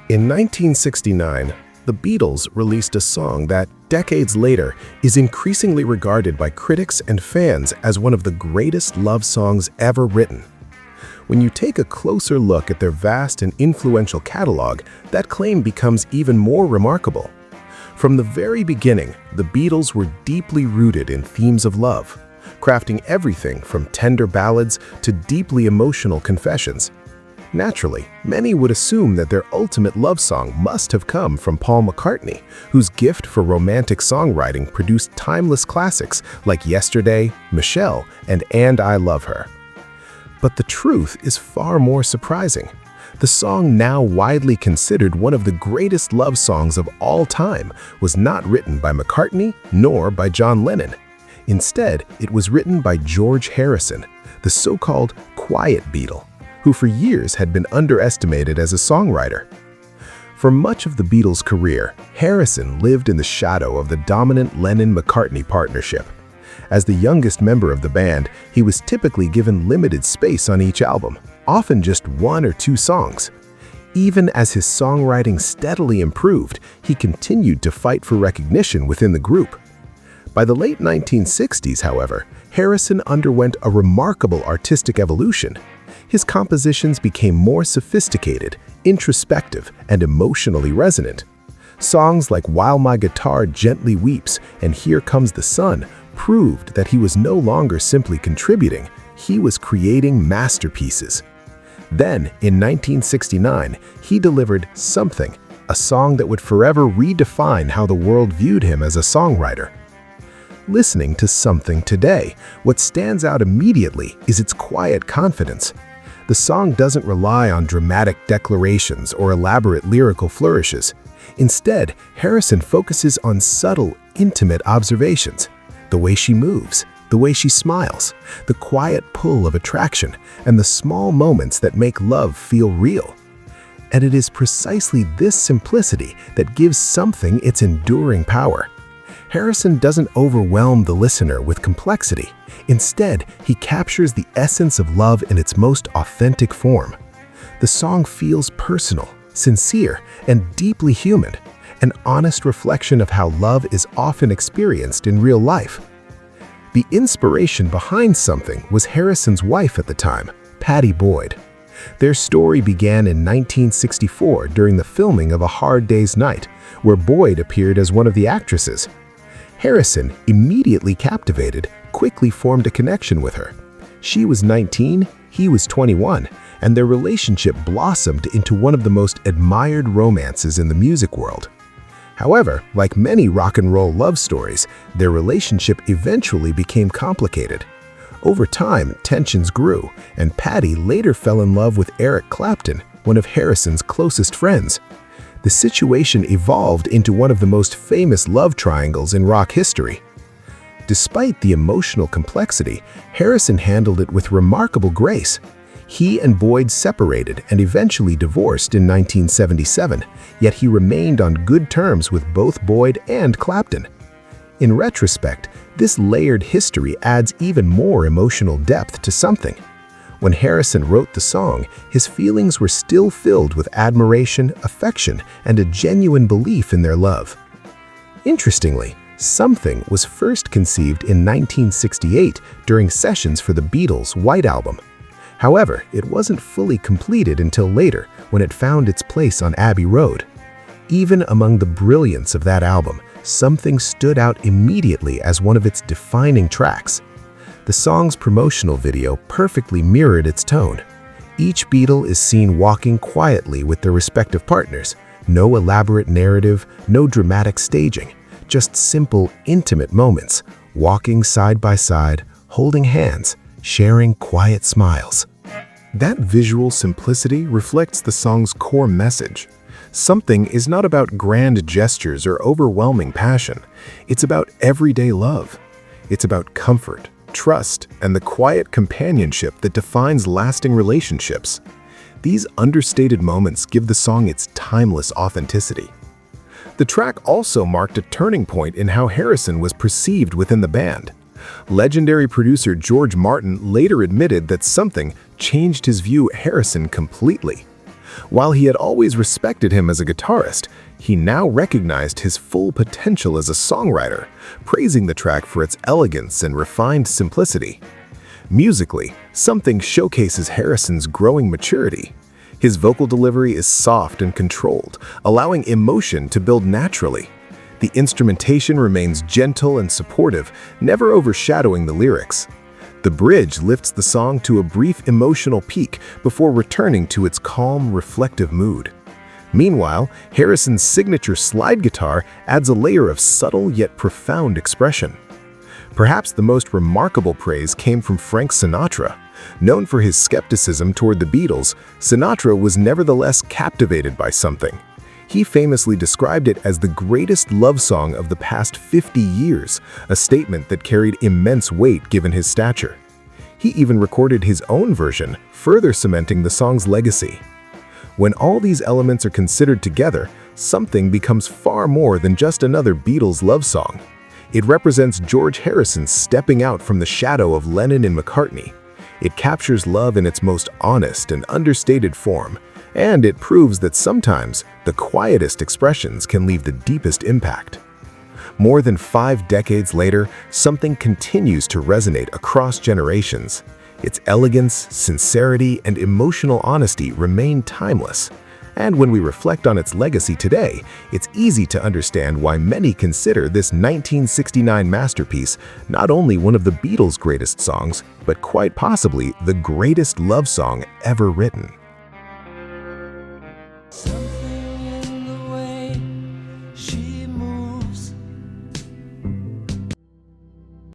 In 1969, the Beatles released a song that, decades later, is increasingly regarded by critics and fans as one of the greatest love songs ever written. When you take a closer look at their vast and influential catalog, that claim becomes even more remarkable. From the very beginning, the Beatles were deeply rooted in themes of love, crafting everything from tender ballads to deeply emotional confessions. Naturally, many would assume that their ultimate love song must have come from Paul McCartney, whose gift for romantic songwriting produced timeless classics like Yesterday, Michelle, and I Love Her. But the truth is far more surprising. The song, now widely considered one of the greatest love songs of all time, was not written by McCartney nor by John Lennon. Instead, it was written by George Harrison, the so-called quiet Beatle, who for years had been underestimated as a songwriter. For much of the Beatles' career, Harrison lived in the shadow of the dominant Lennon-McCartney partnership. As the youngest member of the band, he was typically given limited space on each album, often just one or two songs. Even as his songwriting steadily improved, he continued to fight for recognition within the group. By the late 1960s, however, Harrison underwent a remarkable artistic evolution. His compositions became more sophisticated, introspective, and emotionally resonant. Songs like While My Guitar Gently Weeps and Here Comes the Sun proved that he was no longer simply contributing, he was creating masterpieces. Then, in 1969, he delivered Something, a song that would forever redefine how the world viewed him as a songwriter. Listening to Something today, what stands out immediately is its quiet confidence. The song doesn't rely on dramatic declarations or elaborate lyrical flourishes. Instead, Harrison focuses on subtle, intimate observations. The way she moves, the way she smiles, the quiet pull of attraction, and the small moments that make love feel real. And it is precisely this simplicity that gives Something its enduring power. Harrison doesn't overwhelm the listener with complexity. Instead, he captures the essence of love in its most authentic form. The song feels personal, sincere, and deeply human, an honest reflection of how love is often experienced in real life. The inspiration behind Something was Harrison's wife at the time, Pattie Boyd. Their story began in 1964 during the filming of A Hard Day's Night, where Boyd appeared as one of the actresses. Harrison, immediately captivated, quickly formed a connection with her. She was 19, he was 21, and their relationship blossomed into one of the most admired romances in the music world. However, like many rock and roll love stories, their relationship eventually became complicated. Over time, tensions grew, and Pattie later fell in love with Eric Clapton, one of Harrison's closest friends. The situation evolved into one of the most famous love triangles in rock history. Despite the emotional complexity, Harrison handled it with remarkable grace. He and Boyd separated and eventually divorced in 1977, yet he remained on good terms with both Boyd and Clapton. In retrospect, this layered history adds even more emotional depth to Something. When Harrison wrote the song, his feelings were still filled with admiration, affection, and a genuine belief in their love. Interestingly, Something was first conceived in 1968 during sessions for the Beatles' White Album. However, it wasn't fully completed until later, when it found its place on Abbey Road. Even among the brilliance of that album, Something stood out immediately as one of its defining tracks. The song's promotional video perfectly mirrored its tone. Each Beatle is seen walking quietly with their respective partners. No elaborate narrative, no dramatic staging, just simple, intimate moments, walking side by side, holding hands, sharing quiet smiles. That visual simplicity reflects the song's core message. Something is not about grand gestures or overwhelming passion. It's about everyday love. It's about comfort, trust, and the quiet companionship that defines lasting relationships. These understated moments give the song its timeless authenticity. The track also marked a turning point in how Harrison was perceived within the band. Legendary producer George Martin later admitted that Something changed his view of Harrison completely. While he had always respected him as a guitarist, he now recognized his full potential as a songwriter, praising the track for its elegance and refined simplicity. Musically, Something showcases Harrison's growing maturity. His vocal delivery is soft and controlled, allowing emotion to build naturally. The instrumentation remains gentle and supportive, never overshadowing the lyrics. The bridge lifts the song to a brief emotional peak before returning to its calm, reflective mood. Meanwhile, Harrison's signature slide guitar adds a layer of subtle yet profound expression. Perhaps the most remarkable praise came from Frank Sinatra. Known for his skepticism toward the Beatles, Sinatra was nevertheless captivated by Something. He famously described it as the greatest love song of the past 50 years, a statement that carried immense weight given his stature. He even recorded his own version, further cementing the song's legacy. When all these elements are considered together, Something becomes far more than just another Beatles love song. It represents George Harrison stepping out from the shadow of Lennon and McCartney. It captures love in its most honest and understated form, and it proves that sometimes the quietest expressions can leave the deepest impact. More than 5 decades later, Something continues to resonate across generations. Its elegance, sincerity, and emotional honesty remain timeless. And when we reflect on its legacy today, it's easy to understand why many consider this 1969 masterpiece not only one of the Beatles' greatest songs, but quite possibly the greatest love song ever written.